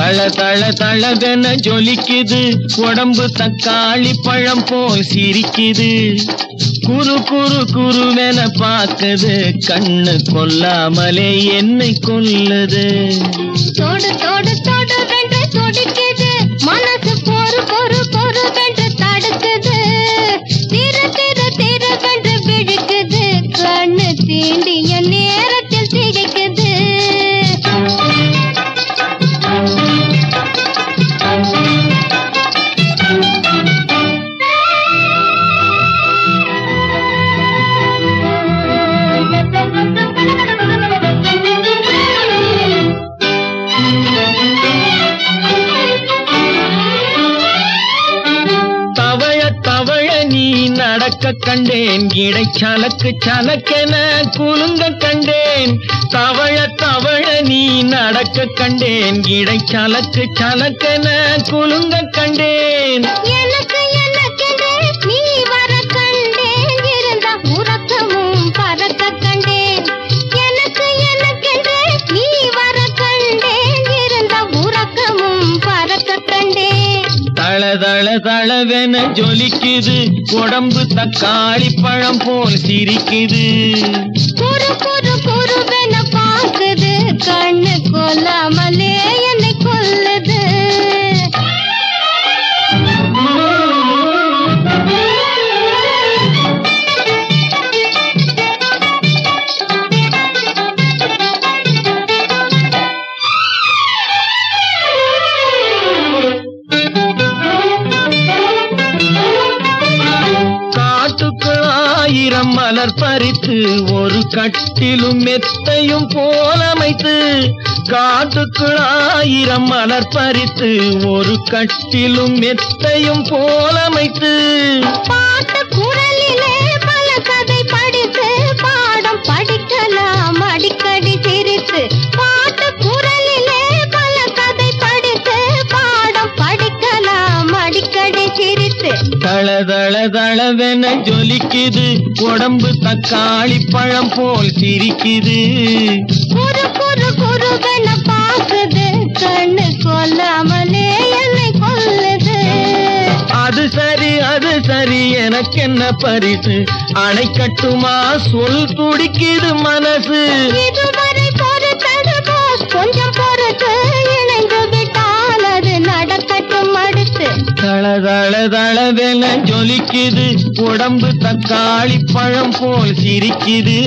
தள தள தளவென ஜொலிக்குது, உடம்பு தக்காளி பழம் போல் சிரிக்குது. குரு குரு குருவென பாக்குது, கண்ணு கொல்லாமலே என்னை கொல்லுது. தோடு தோடு தோடு வென்று துடிக்குது, மனசு பொறு பொறு பொறு வென்று தடுக்குது. திரு திரு திரு வென்று விழுக்குது, கண்ணு தீண்டிய நேரத்தில் திகைக்குது. நடக்க கண்டேன், இடை சலக்கு சலக்கென குலுங்க கண்டேன். தவழ தவழ நீ நடக்க கண்டேன், இடை சலக்கு சலக்கென குலுங்க கண்டேன். எனக்கு எனக்கென்று நீ வர கண்டேன், இருந்த உறக்கமும் பறக்க கண்டேன். எனக்கு எனக்கென்று நீ வர கண்டேன், இருந்த உறக்கமும் பறக்க கண்டேன். தள தள தளவென ஜொலிக்குது, உடம்பு தக்காளி பழம் போல் சிரிக்குது. குரு குரு குருவென பாக்குது, கண்ணு கொல்லாமலே என்னை கொல்லுது. ஆயிரம் மலர் பறித்து ஒரு கட்டிலும் மெத்தையும் போலமைத்து. காட்டுக்குள் ஆயிரம் மலர் பறித்து ஒரு கட்டிலும் மெத்தையும் போலமைத்து. பாட்டு குரலிலே பல கதை படித்து, பாடம் படிக்கலாம் அடிக்கடி சிரித்து. பாட்டு குரலிலே பல கதை படித்து, பாடம் படிக்கலாம் அடிக்கடி சிரித்து. தள தள தளவென ஜொலிக்குது, உடம்பு தக்காளி பழம் போல் சிரிக்குது. குரு குரு குருவென பாக்குது, கண்ணு கொல்லாமலே என்னை கொல்லுது. அது சரி எனக்கு என்ன பரிசு, அணை கட்டுமா சொல் துடிக்குது மனசு. இதுவரை பொறுத்தது போஸ், கொஞ்சம் பொறுத்து இணைந்து விட்டால் அது நடக்கட்டும் அடுத்து. தள தள தளவென ஜொலிக்குது, உடம்பு தக்காளி பழம் போல் சிரிக்குது.